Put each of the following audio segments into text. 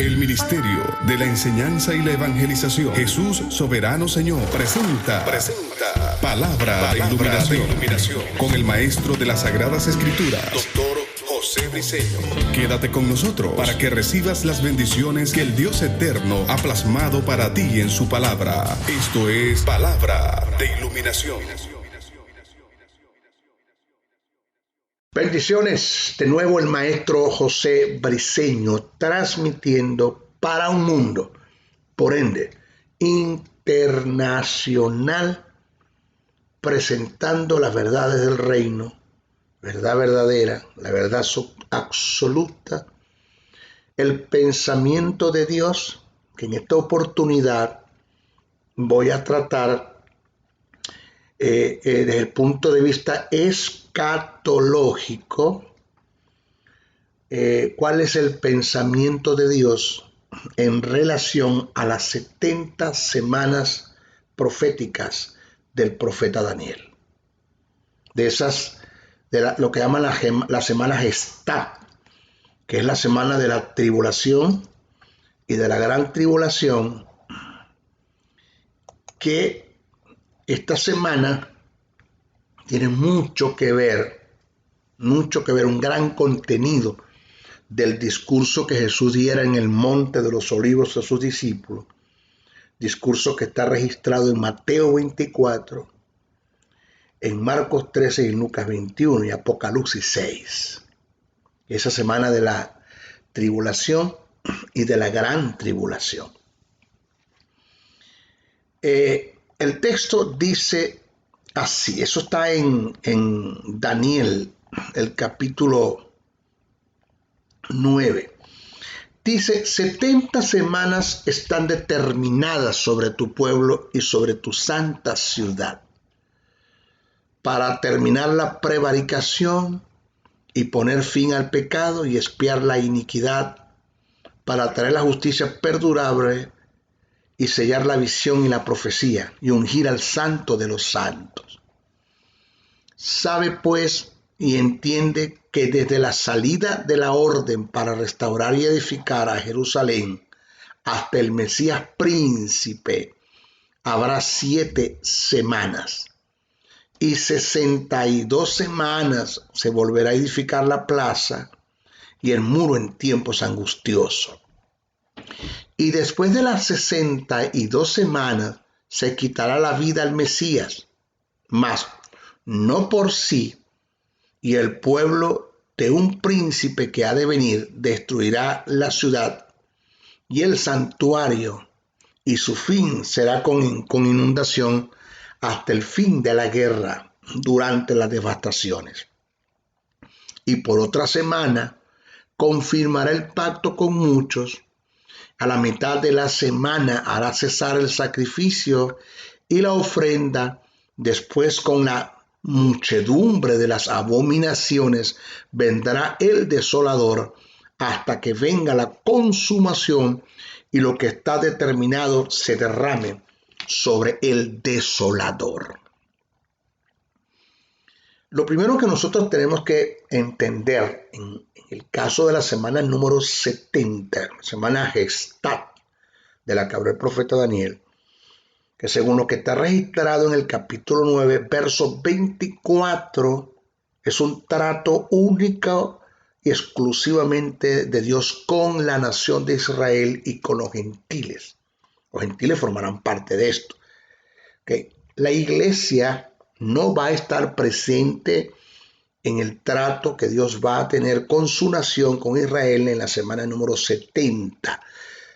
El Ministerio de la Enseñanza y la Evangelización, Jesús Soberano Señor, presenta Palabra de Iluminación con el Maestro de las Sagradas Escrituras, Dr. José Briceño. Quédate con nosotros para que recibas las bendiciones que el Dios Eterno ha plasmado para ti en su palabra. Esto es Palabra de Iluminación. Bendiciones, de nuevo el maestro José Briceño, transmitiendo para un mundo, por ende, internacional, presentando las verdades del reino, verdad verdadera, la verdad absoluta, el pensamiento de Dios, que en esta oportunidad voy a tratar desde el punto de vista escatológico, cuál es el pensamiento de Dios en relación a las 70 semanas proféticas del profeta Daniel. De esas, lo que llaman la semana Gestá, que es la semana de la tribulación y de la gran tribulación, que esta semana tiene mucho que ver, un gran contenido del discurso que Jesús diera en el Monte de los Olivos a sus discípulos, discurso que está registrado en Mateo 24, en Marcos 13 y en Lucas 21 y Apocalipsis 6. Esa semana de la tribulación y de la gran tribulación. El texto dice así, eso está en Daniel, el capítulo 9. Dice, 70 semanas están determinadas sobre tu pueblo y sobre tu santa ciudad, para terminar la prevaricación y poner fin al pecado y expiar la iniquidad, para traer la justicia perdurable y sellar la visión y la profecía, y ungir al santo de los santos. Sabe pues y entiende que desde la salida de la orden para restaurar y edificar a Jerusalén hasta el Mesías príncipe habrá 7 semanas, y 62 semanas se volverá a edificar la plaza y el muro en tiempos angustiosos. Y después de las 62 semanas se quitará la vida al Mesías, mas no por sí, y el pueblo de un príncipe que ha de venir destruirá la ciudad y el santuario, y su fin será con inundación hasta el fin de la guerra durante las devastaciones. Y por otra semana confirmará el pacto con muchos. A la mitad de la semana hará cesar el sacrificio y la ofrenda. Después, con la muchedumbre de las abominaciones, vendrá el desolador hasta que venga la consumación y lo que está determinado se derrame sobre el desolador. Lo primero que nosotros tenemos que entender en el caso de la semana número 70, semana Gestá, de la que habló el profeta Daniel, que según lo que está registrado en el capítulo 9, verso 24, es un trato único y exclusivamente de Dios con la nación de Israel y con los gentiles. Los gentiles formarán parte de esto. ¿Okay? La iglesia no va a estar presente en el trato que Dios va a tener con su nación, con Israel, en la semana número 70,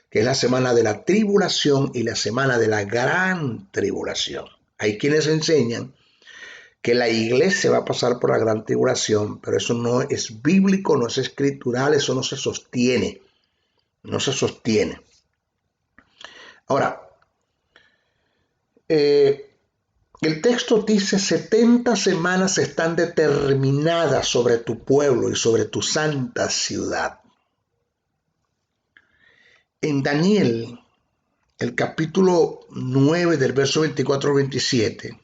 que es la semana de la tribulación y la semana de la gran tribulación. Hay quienes enseñan que la iglesia va a pasar por la gran tribulación, pero eso no es bíblico, no es escritural, eso no se sostiene. No se sostiene. Ahora, el texto dice, 70 semanas están determinadas sobre tu pueblo y sobre tu santa ciudad. En Daniel, el capítulo 9 del verso 24 al 27,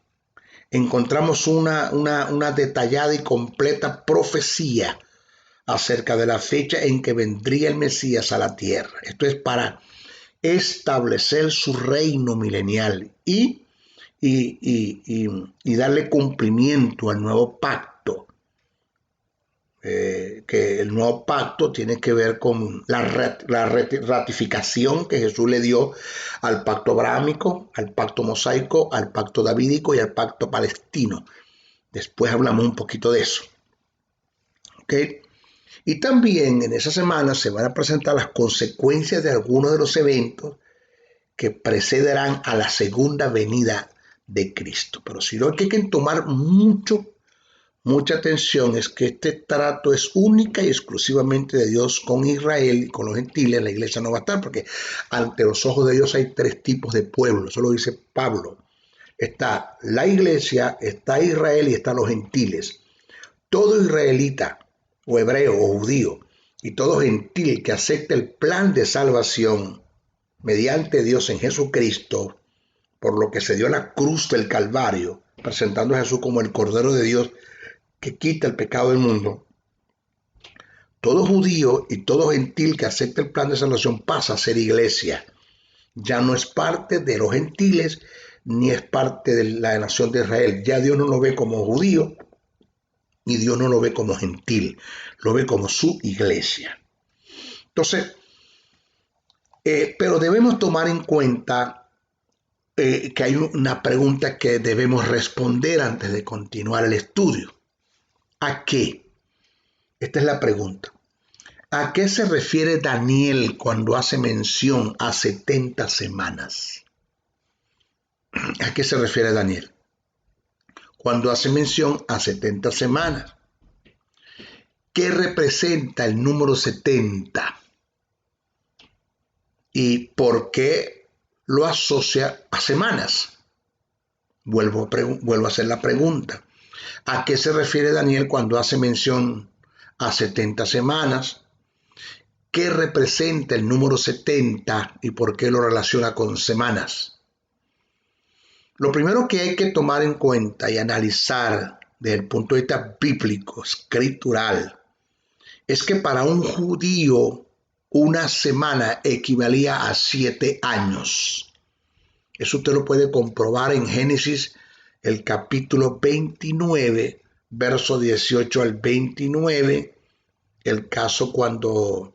encontramos una detallada y completa profecía acerca de la fecha en que vendría el Mesías a la tierra. Esto es para establecer su reino milenial y darle cumplimiento al nuevo pacto. Que el nuevo pacto tiene que ver con la ratificación que Jesús le dio al pacto abrámico, al pacto mosaico, al pacto davídico y al pacto palestino. Después hablamos un poquito de eso. ¿Okay? Y también en esa semana se van a presentar las consecuencias de algunos de los eventos que precederán a la segunda venida de Cristo. Pero si lo que hay que tomar mucha atención es que este trato es única y exclusivamente de Dios con Israel y con los gentiles. La iglesia no va a estar porque ante los ojos de Dios hay tres tipos de pueblos. Eso lo dice Pablo. Está la iglesia, está Israel y están los gentiles. Todo israelita o hebreo o judío y todo gentil que acepte el plan de salvación mediante Dios en Jesucristo, por lo que se dio la cruz del Calvario, presentando a Jesús como el Cordero de Dios que quita el pecado del mundo. Todo judío y todo gentil que acepte el plan de salvación pasa a ser iglesia. Ya no es parte de los gentiles ni es parte de la nación de Israel. Ya Dios no lo ve como judío y Dios no lo ve como gentil, lo ve como su iglesia. Entonces, pero debemos tomar en cuenta que hay una pregunta que debemos responder antes de continuar el estudio. ¿A qué? Esta es la pregunta. ¿A qué se refiere Daniel cuando hace mención a 70 semanas? ¿A qué se refiere Daniel cuando hace mención a 70 semanas? ¿Qué representa el número 70? ¿Y por qué lo asocia a semanas? Vuelvo a hacer la pregunta. ¿A qué se refiere Daniel cuando hace mención a 70 semanas? ¿Qué representa el número 70 y por qué lo relaciona con semanas? Lo primero que hay que tomar en cuenta y analizar desde el punto de vista bíblico, escritural, es que para un judío una semana equivalía a 7 años. Eso usted lo puede comprobar en Génesis, el capítulo 29, verso 18 al 29, el caso cuando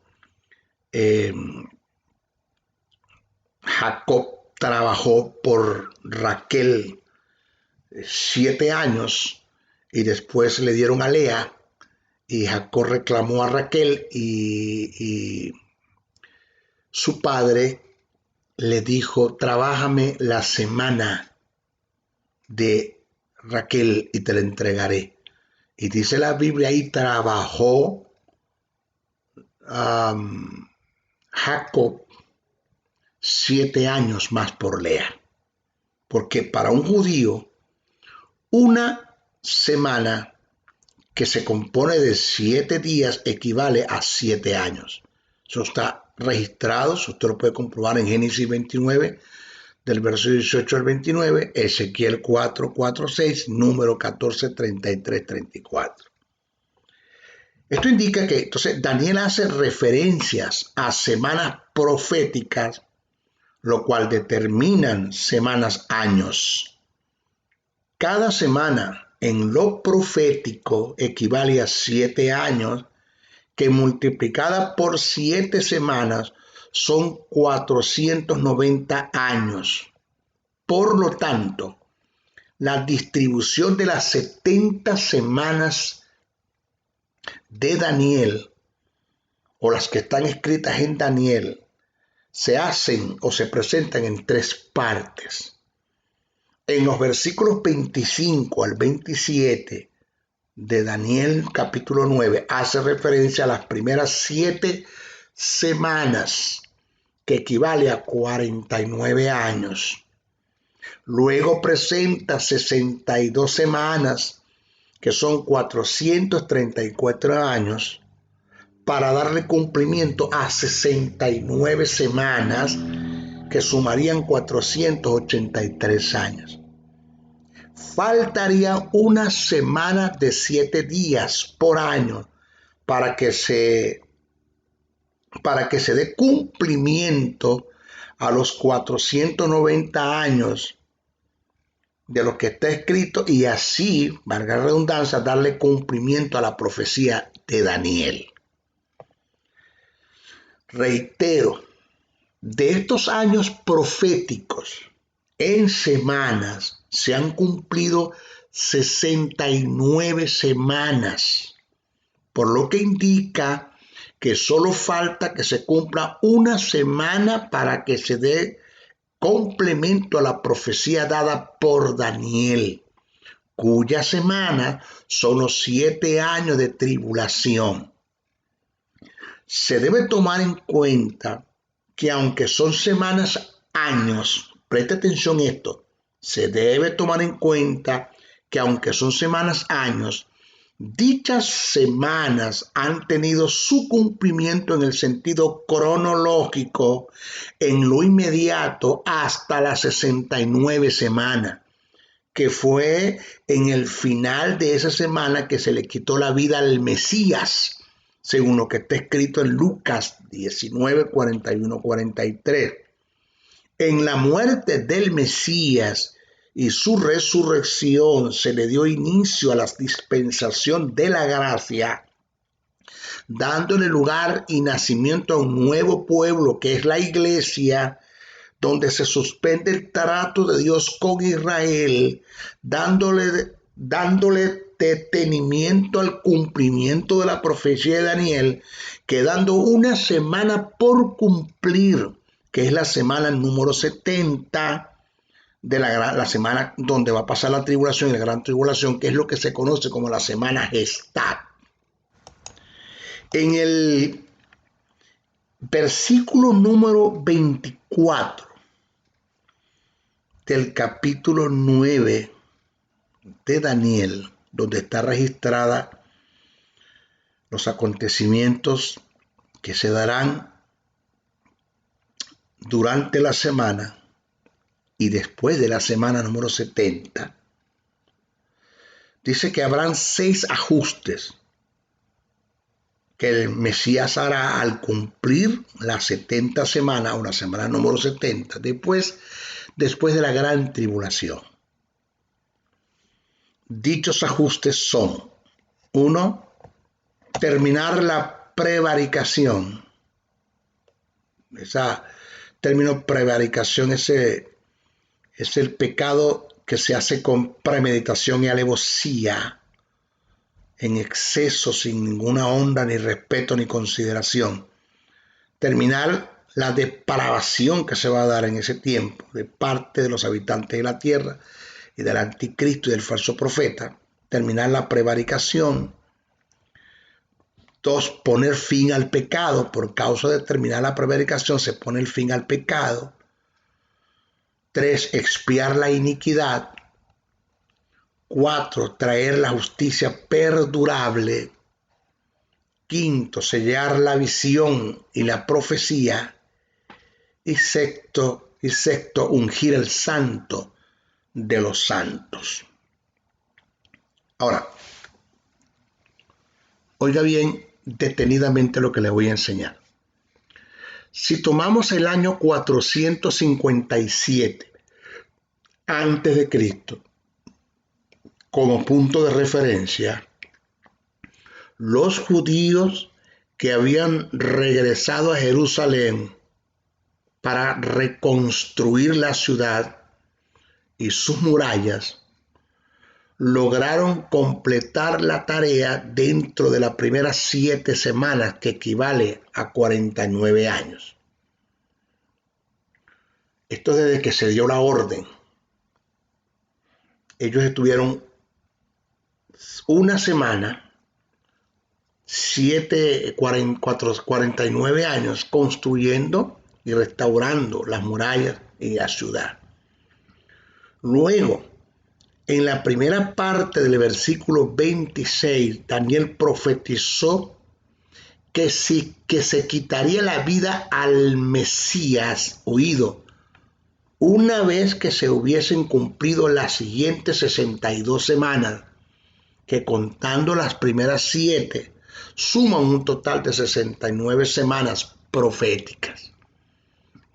Jacob trabajó por Raquel 7 años y después le dieron a Lea y Jacob reclamó a Raquel y su padre le dijo: trabájame la semana de Raquel y te la entregaré. Y dice la Biblia, ahí trabajó Jacob 7 años más por Lea. Porque para un judío, una semana que se compone de 7 días equivale a 7 años. Eso está registrado, usted lo puede comprobar en Génesis 29, del verso 18 al 29, Ezequiel 4, 4, 6, número 14, 33, 34. Esto indica que entonces Daniel hace referencias a semanas proféticas, lo cual determinan semanas, años. Cada semana en lo profético equivale a 7 años, que multiplicada por 7 semanas son 490 años. Por lo tanto, la distribución de las 70 semanas de Daniel, o las que están escritas en Daniel, se hacen o se presentan en 3 partes. En los versículos 25 al 27 de Daniel capítulo 9 hace referencia a las primeras 7 semanas, que equivale a 49 años. Luego presenta 62 semanas, que son 434 años, para darle cumplimiento a 69 semanas, que sumarían 483 años. Faltaría una semana de 7 días por año para que se dé cumplimiento a los 490 años de lo que está escrito y así, valga la redundancia, darle cumplimiento a la profecía de Daniel. Reitero, de estos años proféticos, en semanas se han cumplido 69 semanas, por lo que indica que solo falta que se cumpla una semana para que se dé complemento a la profecía dada por Daniel, cuya semana son los 7 años de tribulación. Se debe tomar en cuenta que aunque son semanas, años, preste atención a esto, se debe tomar en cuenta que aunque son semanas, años, dichas semanas han tenido su cumplimiento en el sentido cronológico en lo inmediato hasta las 69 semanas, que fue en el final de esa semana que se le quitó la vida al Mesías, según lo que está escrito en Lucas 19, 41, 43. En la muerte del Mesías y su resurrección se le dio inicio a la dispensación de la gracia, dándole lugar y nacimiento a un nuevo pueblo que es la iglesia, donde se suspende el trato de Dios con Israel, dándole detenimiento al cumplimiento de la profecía de Daniel, quedando una semana por cumplir, que es la semana número 70 de la semana donde va a pasar la tribulación y la gran tribulación, que es lo que se conoce como la semana Gestad. En el versículo número 24 del capítulo 9 de Daniel, donde está registrada los acontecimientos que se darán durante la semana y después de la semana número 70, dice que habrán 6 ajustes que el Mesías hará al cumplir las 70 semanas o la semana número 70, después de la gran tribulación. Dichos ajustes son: 1. Terminar la prevaricación. Ese término prevaricación es el pecado que se hace con premeditación y alevosía, en exceso, sin ninguna honra, ni respeto, ni consideración. Terminar la depravación que se va a dar en ese tiempo de parte de los habitantes de la tierra y del anticristo y del falso profeta. Terminar la prevaricación. 2. Poner fin al pecado. Por causa de terminar la prevaricación se pone el fin al pecado. 3. Expiar la iniquidad. 4. Traer la justicia perdurable. 5. Sellar la visión y la profecía. Y sexto, ungir el santo de los santos. Ahora, oiga bien detenidamente lo que le voy a enseñar. Si tomamos el año 457 antes de Cristo como punto de referencia, los judíos que habían regresado a Jerusalén para reconstruir la ciudad y sus murallas, lograron completar la tarea dentro de las primeras 7 semanas, que equivale a 49 años. Esto desde que se dio la orden. Ellos estuvieron una semana, 49 años construyendo y restaurando las murallas y la ciudad. Luego, en la primera parte del versículo 26, Daniel profetizó que se quitaría la vida al Mesías, oído, una vez que se hubiesen cumplido las siguientes 62 semanas, que contando las primeras 7 suman un total de 69 semanas proféticas.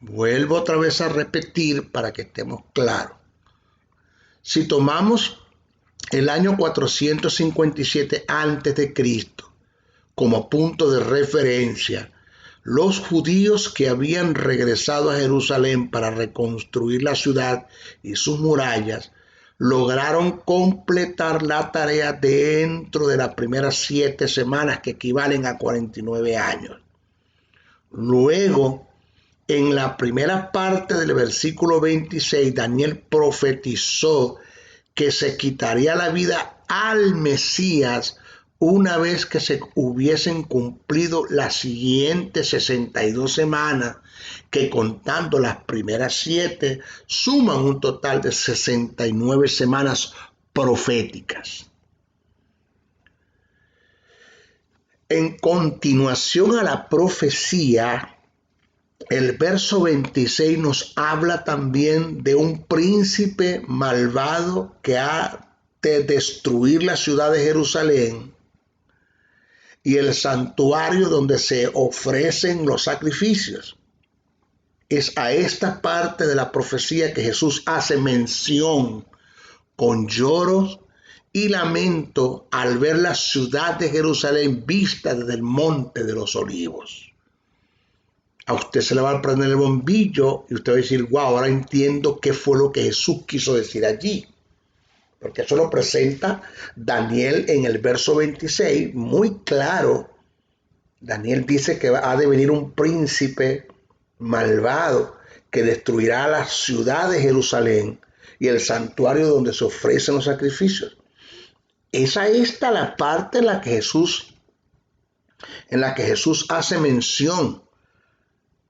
Vuelvo otra vez a repetir para que estemos claros. Si tomamos el año 457 a.C. como punto de referencia, los judíos que habían regresado a Jerusalén para reconstruir la ciudad y sus murallas lograron completar la tarea dentro de las primeras 7 semanas, que equivalen a 49 años. Luego, en la primera parte del versículo 26, Daniel profetizó que se quitaría la vida al Mesías una vez que se hubiesen cumplido las siguientes 62 semanas, que contando las primeras 7 suman un total de 69 semanas proféticas. En continuación a la profecía, el verso 26 nos habla también de un príncipe malvado que ha de destruir la ciudad de Jerusalén y el santuario donde se ofrecen los sacrificios. Es a esta parte de la profecía que Jesús hace mención con lloros y lamento al ver la ciudad de Jerusalén vista desde el Monte de los Olivos. A usted se le va a prender el bombillo y usted va a decir, wow, ahora entiendo qué fue lo que Jesús quiso decir allí. Porque eso lo presenta Daniel en el verso 26, muy claro. Daniel dice que ha de venir un príncipe malvado que destruirá la ciudad de Jerusalén y el santuario donde se ofrecen los sacrificios. Esa está la parte en la que Jesús hace mención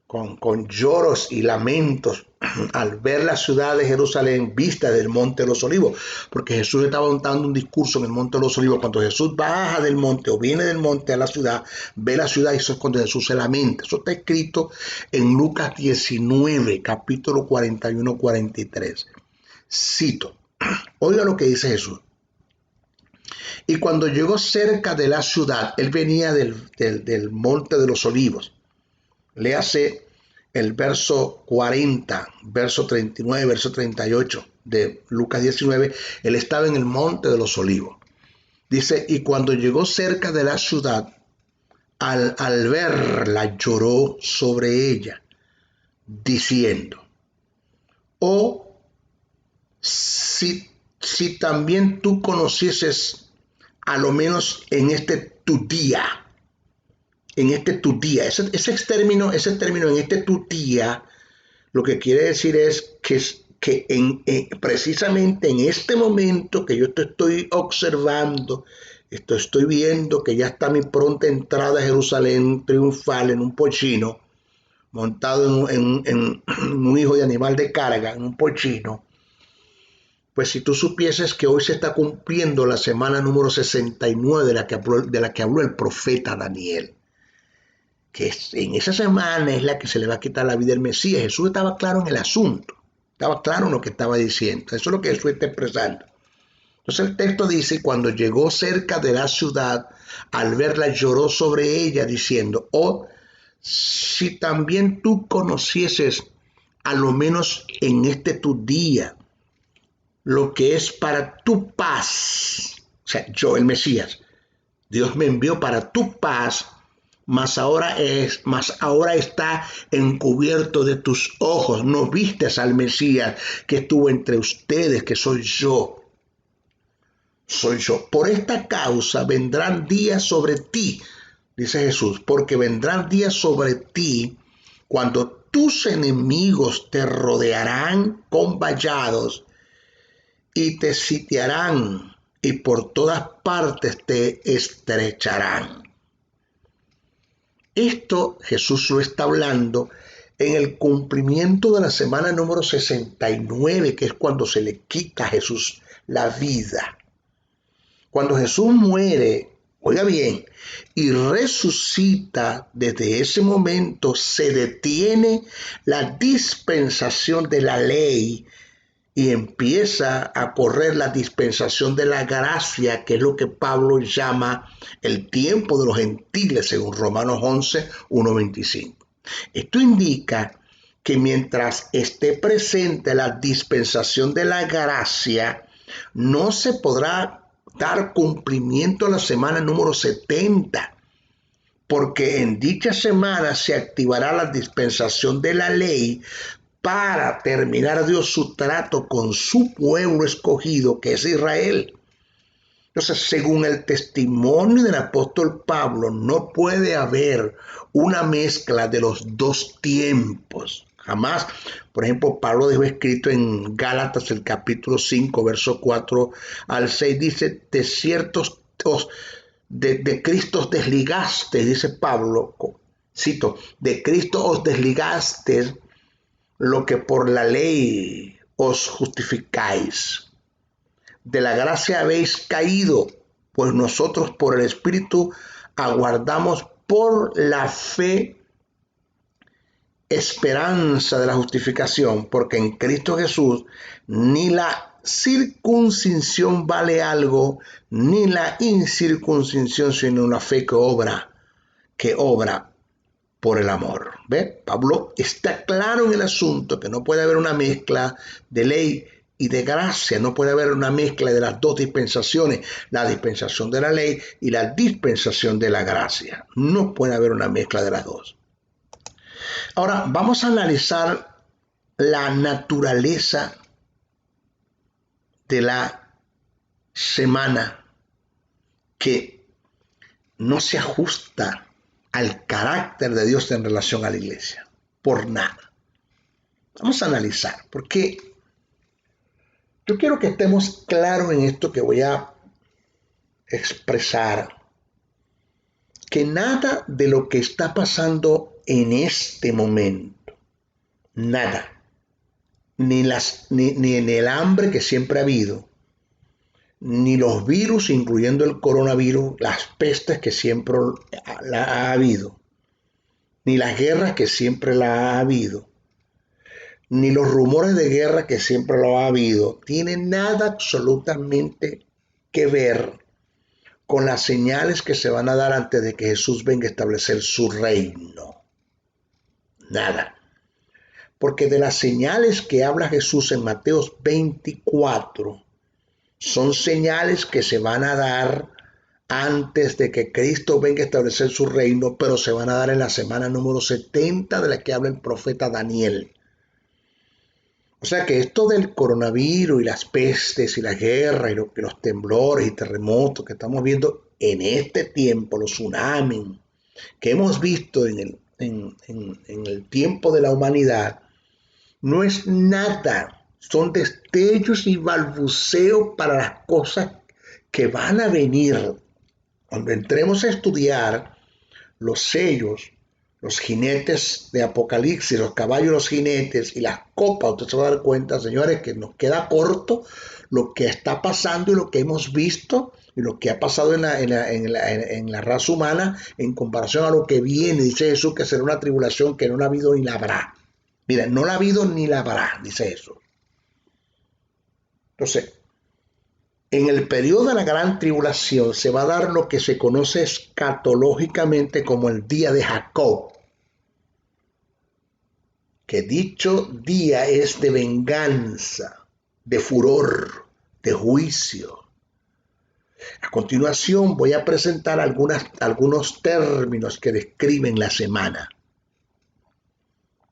con lloros y lamentos al ver la ciudad de Jerusalén vista del Monte de los Olivos, porque Jesús estaba dando un discurso en el Monte de los Olivos. Cuando Jesús baja del monte o viene del monte a la ciudad, ve la ciudad, y eso es cuando Jesús se lamenta. Eso está escrito en Lucas 19, capítulo 41-43. Cito, oiga lo que dice Jesús. Y cuando llegó cerca de la ciudad, él venía del Monte de los Olivos. Léase el verso 40, verso 39, verso 38 de Lucas 19. Él estaba en el Monte de los Olivos. Dice, y cuando llegó cerca de la ciudad, al verla lloró sobre ella, diciendo, oh, si también tú conocieses, a lo menos en este tu día, ese término, en este tu día, lo que quiere decir es que precisamente en este momento que yo te estoy observando, estoy viendo que ya está mi pronta entrada a Jerusalén triunfal en un pollino, montado en un hijo de animal de carga, en un pollino. Pues si tú supieses que hoy se está cumpliendo la semana número 69 de la que habló el profeta Daniel, que en esa semana es la que se le va a quitar la vida al Mesías. Jesús estaba claro en el asunto, estaba claro en lo que estaba diciendo. Eso es lo que Jesús está expresando. Entonces el texto dice, cuando llegó cerca de la ciudad, al verla lloró sobre ella, diciendo, oh, si también tú conocieses, a lo menos en este tu día, lo que es para tu paz. O sea, yo, el Mesías, Dios me envió para tu paz, mas ahora está encubierto de tus ojos. No vistes al Mesías que estuvo entre ustedes, que soy yo. Por esta causa vendrán días sobre ti, dice Jesús, porque vendrán días sobre ti cuando tus enemigos te rodearán con vallados y te sitiarán y por todas partes te estrecharán. Esto Jesús lo está hablando en el cumplimiento de la semana número 69, que es cuando se le quita a Jesús la vida. Cuando Jesús muere, oiga bien, y resucita, desde ese momento se detiene la dispensación de la ley y empieza a correr la dispensación de la gracia, que es lo que Pablo llama el tiempo de los gentiles, según Romanos 11, 1:25. Esto indica que mientras esté presente la dispensación de la gracia, no se podrá dar cumplimiento a la semana número 70, porque en dicha semana se activará la dispensación de la ley para terminar Dios su trato con su pueblo escogido, que es Israel. Entonces, según el testimonio del apóstol Pablo, no puede haber una mezcla de los dos tiempos. Jamás. Por ejemplo, Pablo dejó escrito en Gálatas el capítulo 5, verso 4 al 6, dice, de Cristo os desligaste, dice Pablo, cito, de Cristo os desligaste lo que por la ley os justificáis. De la gracia habéis caído, pues nosotros por el Espíritu aguardamos por la fe esperanza de la justificación, porque en Cristo Jesús ni la circuncisión vale algo, ni la incircuncisión, sino una fe que obra por el amor. ¿Ve? Pablo está claro en el asunto que no puede haber una mezcla de ley y de gracia, no puede haber una mezcla de las dos dispensaciones, la dispensación de la ley y la dispensación de la gracia. No puede haber una mezcla de las dos. Ahora vamos a analizar la naturaleza de la semana que no se ajusta al carácter de Dios en relación a la iglesia, por nada. Vamos a analizar, porque yo quiero que estemos claros en esto que voy a expresar, que nada de lo que está pasando en este momento, nada, ni en el hambre que siempre ha habido, ni los virus, incluyendo el coronavirus, las pestes que siempre ha habido, ni las guerras que siempre la ha habido, ni los rumores de guerra que siempre lo ha habido, tienen nada absolutamente que ver con las señales que se van a dar antes de que Jesús venga a establecer su reino. Nada. Porque de las señales que habla Jesús en Mateo 24, son señales que se van a dar antes de que Cristo venga a establecer su reino, pero se van a dar en la semana número 70 de la que habla el profeta Daniel. O sea que esto del coronavirus y las pestes y la guerra y los temblores y terremotos que estamos viendo en este tiempo, los tsunamis que hemos visto en el tiempo de la humanidad, no es nada. Son destellos y balbuceos para las cosas que van a venir. Cuando entremos a estudiar los sellos, los jinetes de Apocalipsis, los caballos, los jinetes y las copas, usted se va a dar cuenta, señores, que nos queda corto lo que está pasando y lo que hemos visto y lo que ha pasado en la raza humana en comparación a lo que viene. Dice Jesús que será una tribulación que no la ha habido ni la habrá. Mira, no la ha habido ni la habrá, dice Jesús. Entonces, en el periodo de la gran tribulación se va a dar lo que se conoce escatológicamente como el día de Jacob, que dicho día es de venganza, de furor, de juicio. A continuación voy a presentar algunos términos que describen la semana.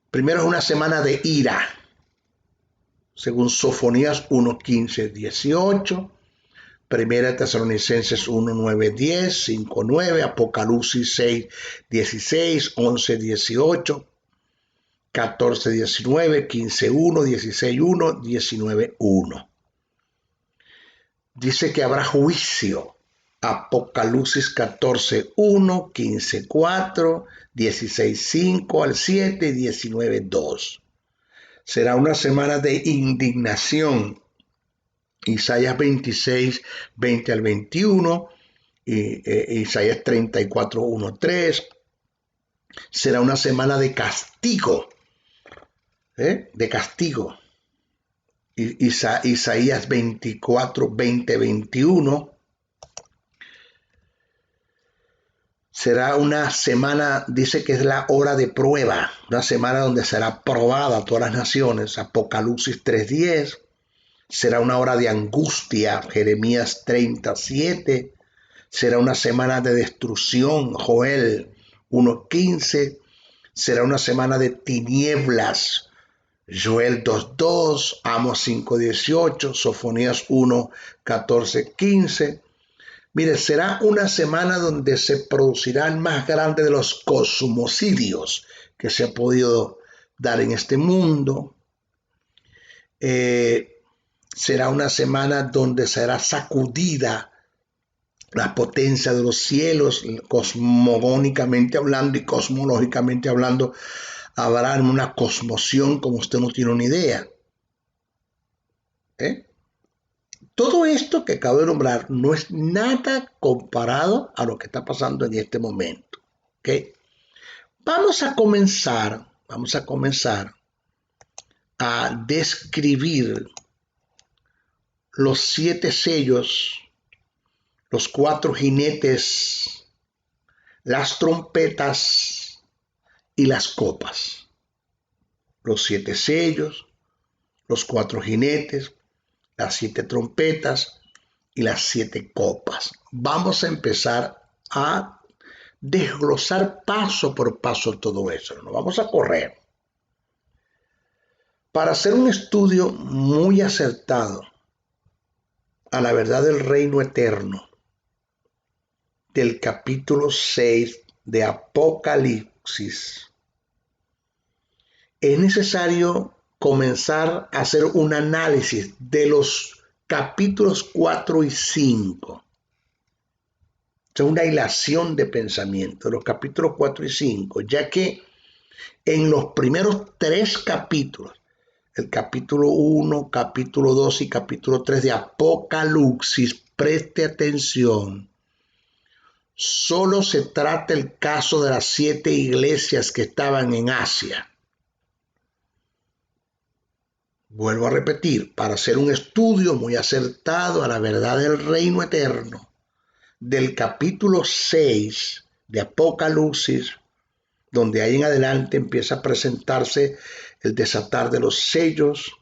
Primero es una semana de ira, según Sofonías 1:15-18, Primera Tesalonicenses 1:9-10, 5:9, Apocalipsis 6:16, 11:18, 14:19, 15:1, 16:1, 19:1. Dice que habrá juicio. Apocalipsis 14:1, 15:4, 16:5 al 7 y 19:2. Será una semana de indignación. Isaías 26, 20 al 21, Isaías 34, 1, 3. Será una semana de castigo, de castigo. Isaías 24, 20, 21. Será una semana, dice que es la hora de prueba, una semana donde será probada todas las naciones, Apocalipsis 3:10. Será una hora de angustia, Jeremías 37. Será una semana de destrucción, Joel 1:15. Será una semana de tinieblas, Joel 2:2, Amos 5:18, Sofonías 1:14, 15. Mire, será una semana donde se producirá el más grande de los cosmocidios que se ha podido dar en este mundo. Será una semana donde será sacudida la potencia de los cielos, cosmogónicamente hablando y cosmológicamente hablando. Habrá una cosmoción como usted no tiene una idea. Todo esto que acabo de nombrar no es nada comparado a lo que está pasando en este momento. Vamos a comenzar a describir los 7 sellos, los 4 jinetes, las trompetas y las copas. Los 7 sellos, los 4 jinetes, las 7 trompetas y las 7 copas. Vamos a empezar a desglosar paso por paso todo eso. No vamos a correr. Para hacer un estudio muy acertado a la verdad del reino eterno del capítulo 6 de Apocalipsis, es necesario comenzar a hacer un análisis de los capítulos 4 y 5. Es una hilación de pensamiento de los capítulos 4 y 5, ya que en los primeros 3 capítulos, el capítulo 1, capítulo 2 y capítulo 3 de Apocalipsis, preste atención, solo se trata el caso de las 7 iglesias que estaban en Asia. Vuelvo a repetir, para hacer un estudio muy acertado a la verdad del reino eterno, del capítulo 6 de Apocalipsis, donde ahí en adelante empieza a presentarse el desatar de los sellos,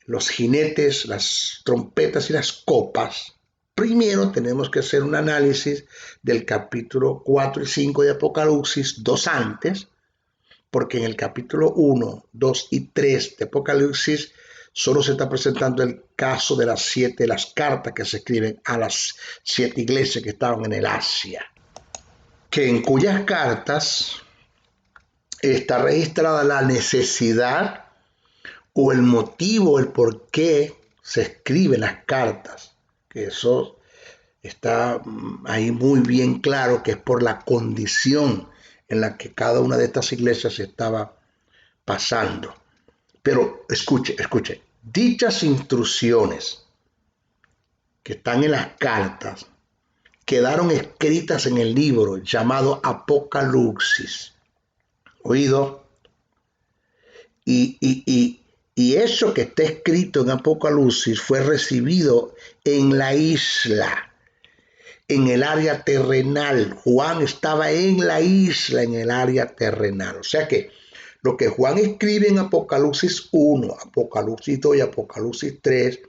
los jinetes, las trompetas y las copas. Primero tenemos que hacer un análisis del capítulo 4 y 5 de Apocalipsis, 2 antes, porque en el capítulo 1, 2 y 3 de Apocalipsis solo se está presentando el caso de las 7, las cartas que se escriben a las 7 iglesias que estaban en el Asia, que en cuyas cartas está registrada la necesidad o el motivo, el por qué se escriben las cartas, que eso está ahí muy bien claro, que es por la condición en la que cada una de estas iglesias estaba pasando. Pero escuche, dichas instrucciones que están en las cartas quedaron escritas en el libro llamado Apocalipsis. ¿Oído? Y eso que está escrito en Apocalipsis fue recibido en la isla, en el área terrenal. Juan estaba en la isla, en el área terrenal. O sea que lo que Juan escribe en Apocalipsis 1, Apocalipsis 2 y Apocalipsis 3,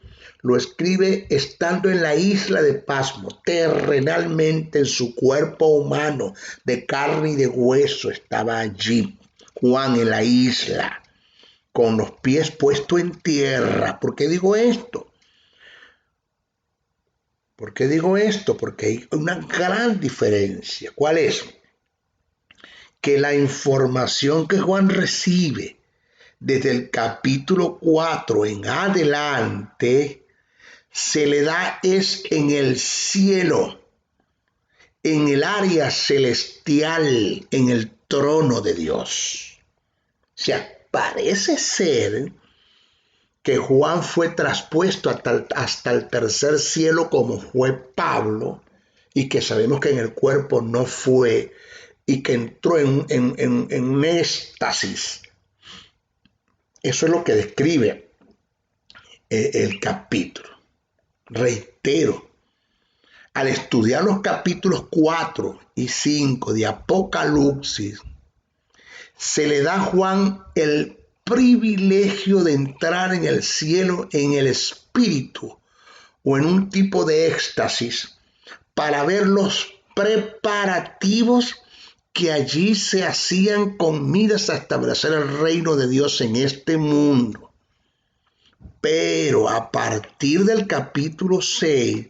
lo escribe estando en la isla de Patmos, terrenalmente en su cuerpo humano, de carne y de hueso, estaba allí. Juan en la isla, con los pies puestos en tierra. ¿Por qué digo esto? Porque hay una gran diferencia. ¿Cuál es? Que la información que Juan recibe desde el capítulo 4 en adelante se le da es en el cielo, en el área celestial, en el trono de Dios. O sea, parece ser que Juan fue traspuesto hasta el tercer cielo como fue Pablo, y que sabemos que en el cuerpo no fue, y que entró en éxtasis. Eso es lo que describe el capítulo. Reitero, al estudiar los capítulos 4 y 5 de Apocalipsis, se le da a Juan el privilegio de entrar en el cielo en el espíritu o en un tipo de éxtasis para ver los preparativos que allí se hacían con miras a establecer el reino de Dios en este mundo. Pero a partir del capítulo 6,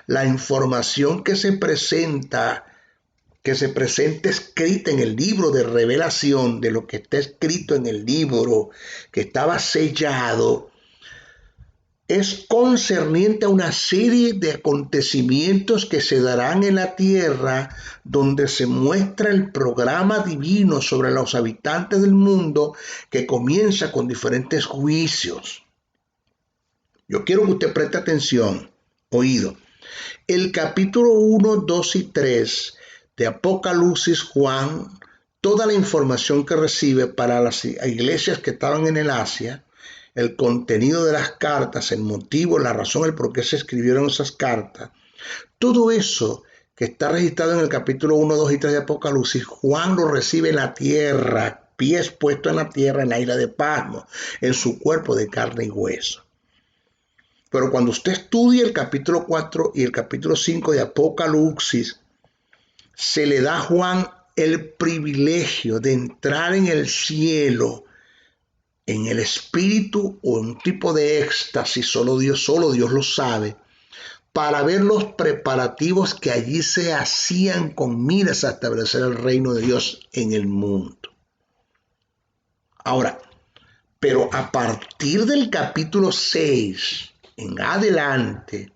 la información que se presenta escrita en el libro de revelación, de lo que está escrito en el libro que estaba sellado, es concerniente a una serie de acontecimientos que se darán en la tierra, donde se muestra el programa divino sobre los habitantes del mundo, que comienza con diferentes juicios. Yo quiero que usted preste atención, oído. El capítulo 1, 2 y 3 de Apocalipsis, Juan, toda la información que recibe para las iglesias que estaban en el Asia, el contenido de las cartas, el motivo, la razón, el por qué se escribieron esas cartas, todo eso que está registrado en el capítulo 1, 2 y 3 de Apocalipsis, Juan lo recibe en la tierra, pies puestos en la tierra, en la isla de Patmos, en su cuerpo de carne y hueso. Pero cuando usted estudia el capítulo 4 y el capítulo 5 de Apocalipsis, se le da a Juan el privilegio de entrar en el cielo, en el espíritu o en un tipo de éxtasis, solo Dios lo sabe, para ver los preparativos que allí se hacían con miras a establecer el reino de Dios en el mundo. Ahora, pero a partir del capítulo 6 en adelante,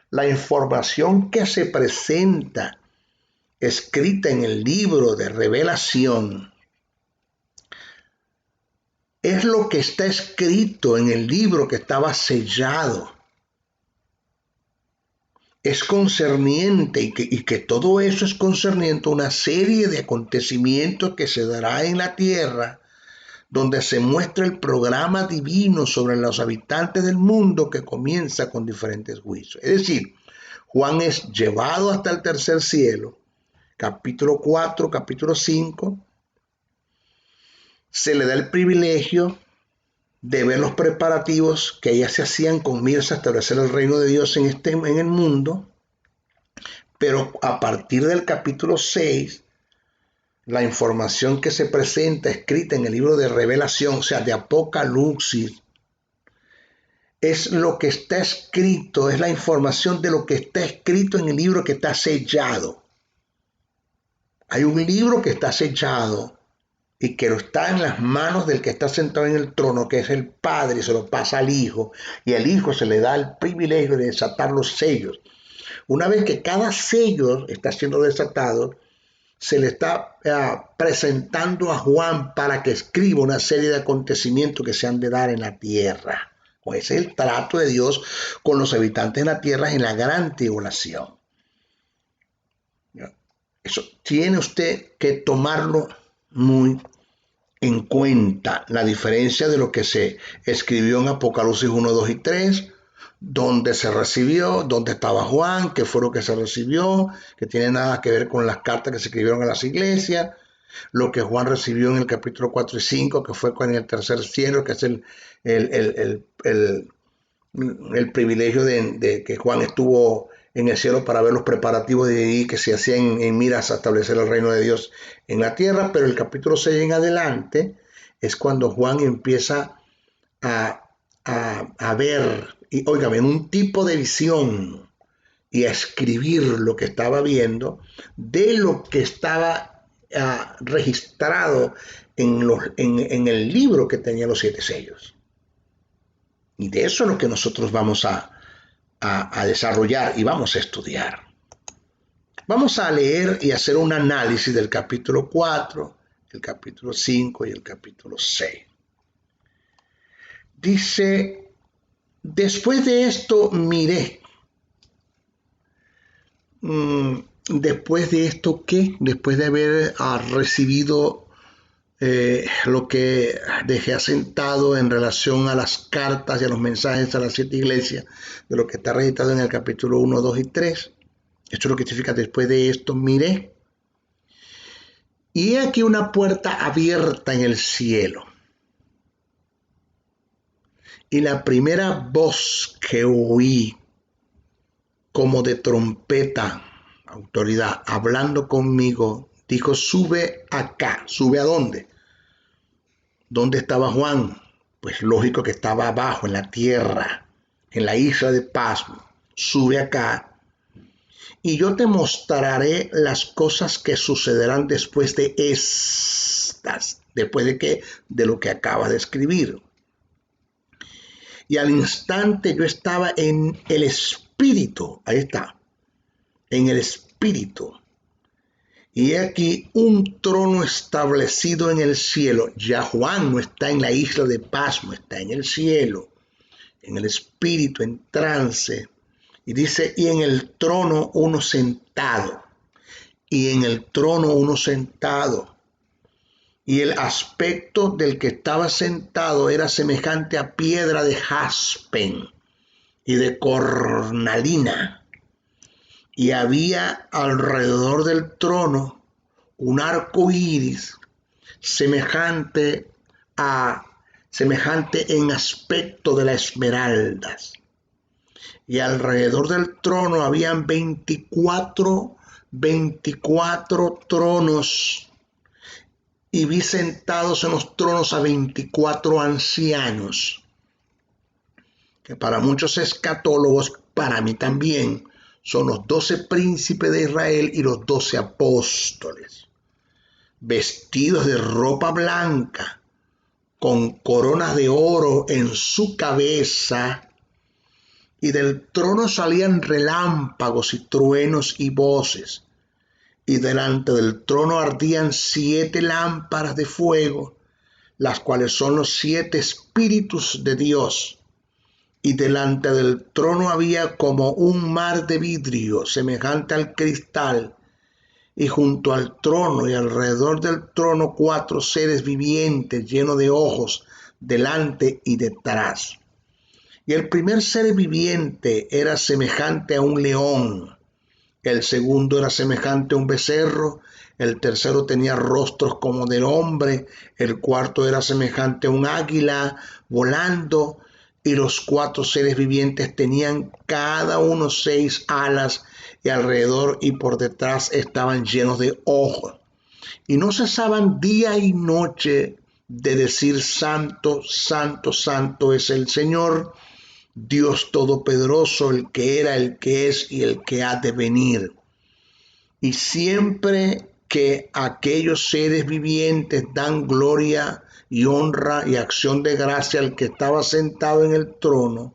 la información que se presenta escrita en el libro de revelación es lo que está escrito en el libro que estaba sellado. Es concerniente y que todo eso es concerniente a una serie de acontecimientos que se dará en la tierra, donde se muestra el programa divino sobre los habitantes del mundo, que comienza con diferentes juicios. Es decir, Juan es llevado hasta el tercer cielo, capítulo 4, capítulo 5, se le da el privilegio de ver los preparativos que ya se hacían con miras a establecer el reino de Dios en el mundo, pero a partir del capítulo 6, la información que se presenta escrita en el libro de revelación, o sea, de Apocalipsis, es lo que está escrito, es la información de lo que está escrito en el libro que está sellado. Hay un libro que está sellado y que lo está en las manos del que está sentado en el trono, que es el Padre, y se lo pasa al Hijo, y al Hijo se le da el privilegio de desatar los sellos. Una vez que cada sello está siendo desatado, se le está presentando a Juan para que escriba una serie de acontecimientos que se han de dar en la tierra. Pues ese es el trato de Dios con los habitantes de la tierra en la gran tribulación. Eso tiene usted que tomarlo muy en cuenta, la diferencia de lo que se escribió en Apocalipsis 1, 2 y 3, dónde se recibió, dónde estaba Juan, qué fue lo que se recibió, que tiene nada que ver con las cartas que se escribieron a las iglesias, lo que Juan recibió en el capítulo 4 y 5, que fue con el tercer cielo, que es el privilegio de que Juan estuvo en el cielo para ver los preparativos de ahí que se hacían en miras a establecer el reino de Dios en la tierra. Pero el capítulo 6 en adelante es cuando Juan empieza a ver, y óigame, en un tipo de visión, y a escribir lo que estaba viendo, de lo que estaba registrado en el libro que tenía los 7 sellos. Y de eso es lo que nosotros vamos a desarrollar y vamos a estudiar. Vamos a leer y hacer un análisis del capítulo 4, el capítulo 5 y el capítulo 6. Dice, después de esto miré. Después de esto, ¿qué? Después de haber recibido lo que dejé asentado en relación a las cartas y a los mensajes a las 7 iglesias, de lo que está registrado en el capítulo 1, 2 y 3. Esto es lo que significa: después de esto miré, y he aquí una puerta abierta en el cielo. Y la primera voz que oí, como de trompeta, autoridad, hablando conmigo, dijo: sube acá. ¿Sube a dónde? ¿Dónde estaba Juan? Pues lógico que estaba abajo, en la tierra, en la isla de Pasmo. Sube acá, y yo te mostraré las cosas que sucederán después de estas. ¿Después de qué? De lo que acaba de escribir. Y al instante yo estaba en el Espíritu. Ahí está. En el Espíritu. Y he aquí un trono establecido en el cielo. Ya Juan no está en la isla de Pasmo, está en el cielo, en el Espíritu, en trance. Y dice: y en el trono uno sentado. Y en el trono uno sentado. Y el aspecto del que estaba sentado era semejante a piedra de jaspe y de cornalina. Y había alrededor del trono un arco iris semejante en aspecto de las esmeraldas. Y alrededor del trono habían 24 tronos. Y vi sentados en los tronos a 24 ancianos, que para muchos escatólogos, para mí también, son los 12 príncipes de Israel y los 12 apóstoles, vestidos de ropa blanca, con coronas de oro en su cabeza, y del trono salían relámpagos y truenos y voces. Y delante del trono ardían 7 lámparas de fuego, las cuales son los 7 espíritus de Dios. Y delante del trono había como un mar de vidrio, semejante al cristal. Y junto al trono y alrededor del trono 4 seres vivientes llenos de ojos, delante y detrás. Y el primer ser viviente era semejante a un león. El segundo era semejante a un becerro, el tercero tenía rostros como del hombre, el cuarto era semejante a un águila volando, y los 4 seres vivientes tenían cada uno 6 alas, y alrededor y por detrás estaban llenos de ojos. Y no cesaban día y noche de decir: santo, santo, santo es el Señor, Dios Todopoderoso, el que era, el que es y el que ha de venir. Y siempre que aquellos seres vivientes dan gloria y honra y acción de gracia al que estaba sentado en el trono,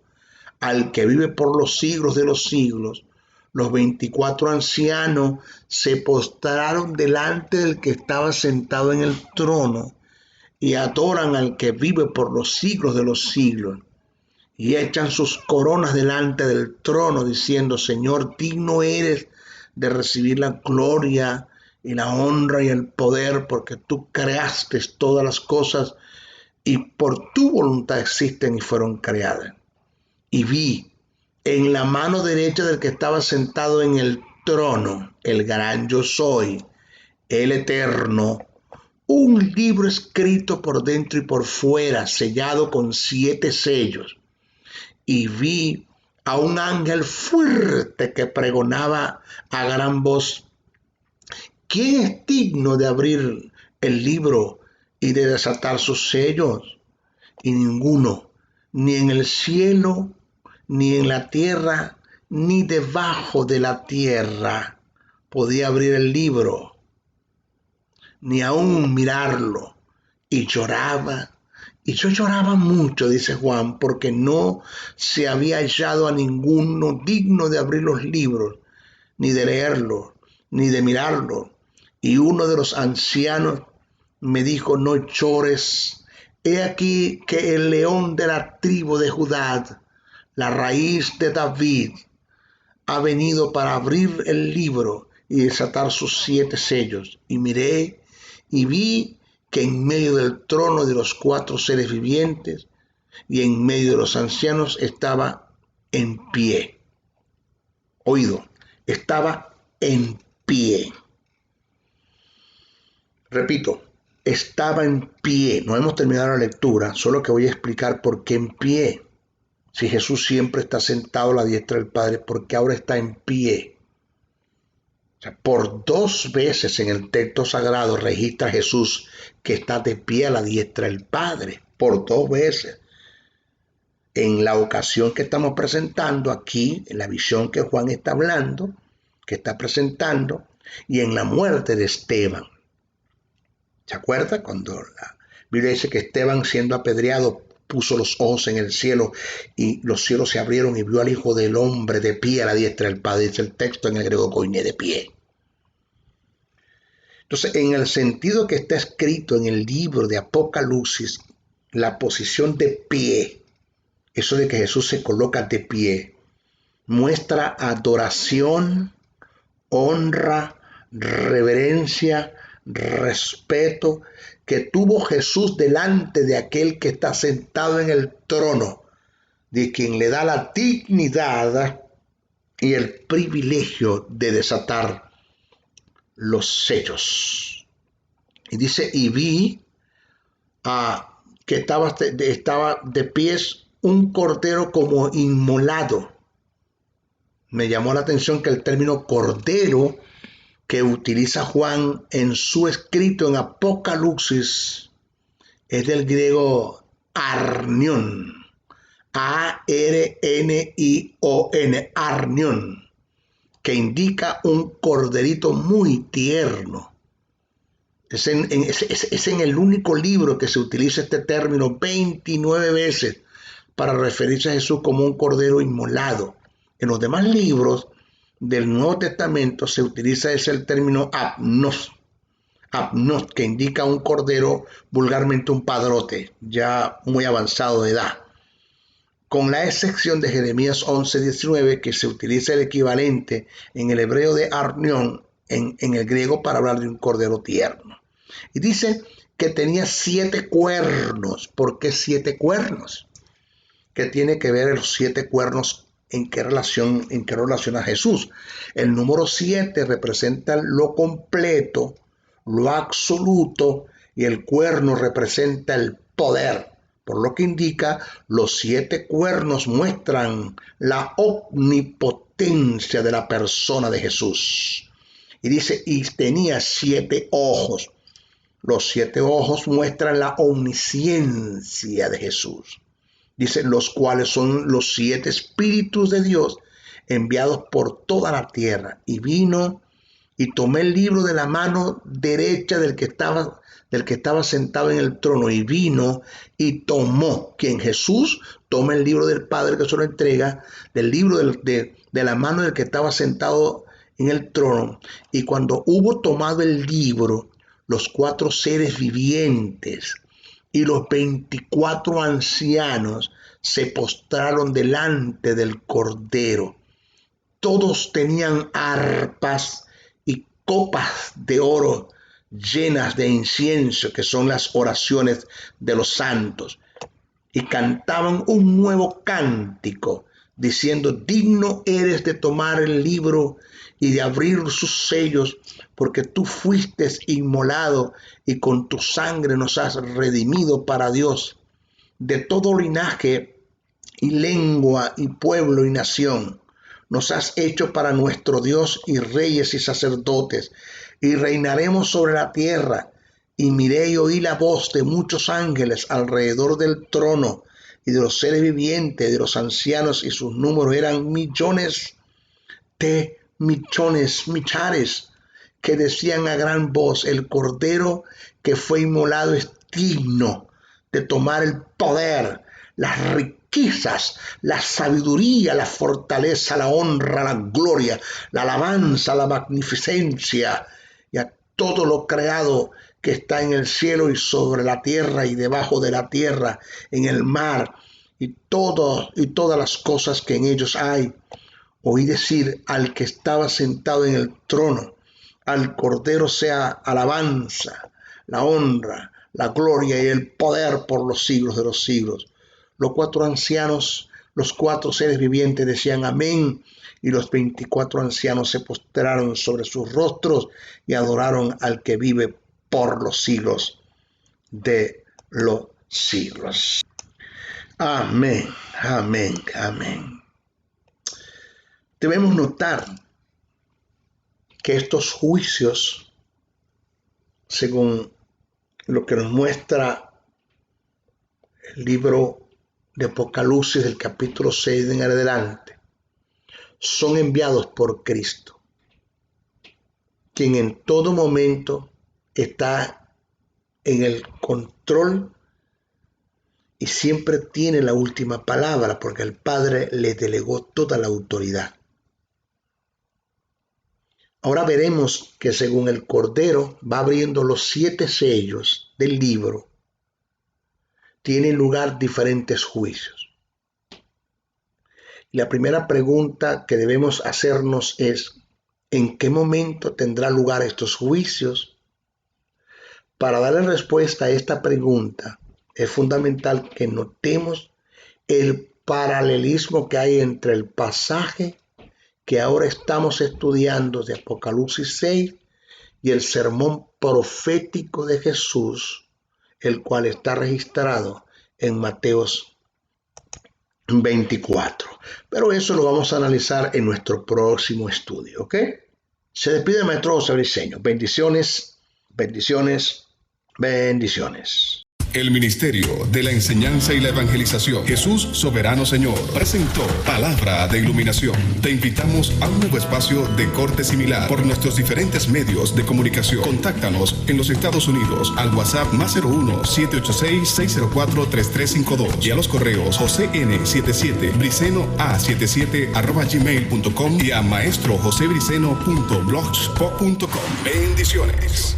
al que vive por los siglos de los siglos, los 24 ancianos se postraron delante del que estaba sentado en el trono y adoran al que vive por los siglos de los siglos. Y echan sus coronas delante del trono, diciendo: Señor, digno eres de recibir la gloria y la honra y el poder, porque tú creaste todas las cosas y por tu voluntad existen y fueron creadas. Y vi en la mano derecha del que estaba sentado en el trono, el gran yo soy, el eterno, un libro escrito por dentro y por fuera, sellado con 7 sellos. Y vi a un ángel fuerte que pregonaba a gran voz: ¿quién es digno de abrir el libro y de desatar sus sellos? Y ninguno, ni en el cielo, ni en la tierra, ni debajo de la tierra, podía abrir el libro, ni aún mirarlo. Y lloraba. Y yo lloraba mucho, dice Juan, porque no se había hallado a ninguno digno de abrir los libros, ni de leerlos, ni de mirarlos. Y uno de los ancianos me dijo: no llores. He aquí que el león de la tribu de Judá, la raíz de David, ha venido para abrir el libro y desatar sus 7 sellos. Y miré y vi que en medio del trono de los 4 seres vivientes y en medio de los ancianos estaba en pie. Oído, estaba en pie. Repito, estaba en pie. No hemos terminado la lectura, solo que voy a explicar por qué en pie. Si Jesús siempre está sentado a la diestra del Padre, ¿por qué ahora está en pie? O sea, por 2 veces en el texto sagrado registra Jesús que está de pie a la diestra del Padre. Por 2 veces. En la ocasión que estamos presentando aquí, en la visión que Juan está hablando, que está presentando, y en la muerte de Esteban. ¿Se acuerda? Cuando la Biblia dice que Esteban, siendo apedreado, puso los ojos en el cielo y los cielos se abrieron y vio al Hijo del Hombre de pie a la diestra del Padre. Dice el texto en el griego koiné, de pie. Entonces, en el sentido que está escrito en el libro de Apocalipsis, la posición de pie, eso de que Jesús se coloca de pie, muestra adoración, honra, reverencia, respeto que tuvo Jesús delante de aquel que está sentado en el trono, de quien le da la dignidad y el privilegio de desatar los sellos. Y dice, y vi que estaba de pies un cordero como inmolado. Me llamó la atención que el término cordero que utiliza Juan en su escrito en Apocalipsis es del griego arnión, A-R-N-I-O-N, arnión, que indica un corderito muy tierno. Es en el único libro que se utiliza este término 29 veces para referirse a Jesús como un cordero inmolado. En los demás libros del Nuevo Testamento se utiliza el término apnos, que indica un cordero, vulgarmente un padrote, ya muy avanzado de edad. Con la excepción de Jeremías 11:19, que se utiliza el equivalente en el hebreo de arnión, en el griego para hablar de un cordero tierno. Y dice que tenía 7 cuernos. ¿Por qué 7 cuernos? ¿Qué tiene que ver los 7 cuernos? ¿En qué relación a Jesús? El número 7 representa lo completo, lo absoluto, y el cuerno representa el poder. Por lo que indica, los 7 cuernos muestran la omnipotencia de la persona de Jesús. Y dice, y tenía 7 ojos. Los 7 ojos muestran la omnisciencia de Jesús. Dice, los cuales son los 7 espíritus de Dios enviados por toda la tierra. Y vino y tomé el libro de la mano derecha del que estaba sentado en el trono. Y vino y tomó, quien Jesús toma el libro del Padre que se lo entrega, del libro de la mano del que estaba sentado en el trono. Y cuando hubo tomado el libro, los 4 seres vivientes y los 24 ancianos se postraron delante del Cordero. Todos tenían arpas y copas de oro llenas de incienso, que son las oraciones de los santos, y cantaban un nuevo cántico, diciendo, digno eres de tomar el libro y de abrir sus sellos, porque tú fuiste inmolado y con tu sangre nos has redimido para Dios de todo linaje y lengua y pueblo y nación. Nos has hecho para nuestro Dios y reyes y sacerdotes, y reinaremos sobre la tierra. Y miré y oí la voz de muchos ángeles alrededor del trono y de los seres vivientes, de los ancianos, y sus números eran millares, que decían a gran voz, el Cordero que fue inmolado es digno de tomar el poder, las riquezas, la sabiduría, la fortaleza, la honra, la gloria, la alabanza, la magnificencia, y a todo lo creado que está en el cielo y sobre la tierra y debajo de la tierra, en el mar, y todas las cosas que en ellos hay. Oí decir al que estaba sentado en el trono, al Cordero sea alabanza, la honra, la gloria y el poder por los siglos de los siglos. Los 4 ancianos, los 4 seres vivientes decían amén, y los 24 ancianos se postraron sobre sus rostros y adoraron al que vive por los siglos de los siglos. Amén, amén, amén. Debemos notar que estos juicios, según lo que nos muestra el libro de Apocalipsis del capítulo 6 en adelante, son enviados por Cristo, quien en todo momento está en el control y siempre tiene la última palabra, porque el Padre le delegó toda la autoridad. Ahora veremos que según el Cordero va abriendo los 7 sellos del libro, tienen lugar diferentes juicios. La primera pregunta que debemos hacernos es, ¿en qué momento tendrá lugar estos juicios? Para darle respuesta a esta pregunta, es fundamental que notemos el paralelismo que hay entre el pasaje que ahora estamos estudiando de Apocalipsis 6 y el sermón profético de Jesús, el cual está registrado en Mateo 24. Pero eso lo vamos a analizar en nuestro próximo estudio, ¿ok? Se despide el maestro José Briceño. Bendiciones, bendiciones, bendiciones. El Ministerio de la Enseñanza y la Evangelización, Jesús Soberano Señor, presentó Palabra de Iluminación. Te invitamos a un nuevo espacio de corte similar por nuestros diferentes medios de comunicación. Contáctanos en los Estados Unidos al WhatsApp +01-786-604-3352 y a los correos josén77briceno@gmail.com y a maestrojosebriceno.blogspot.com. Bendiciones.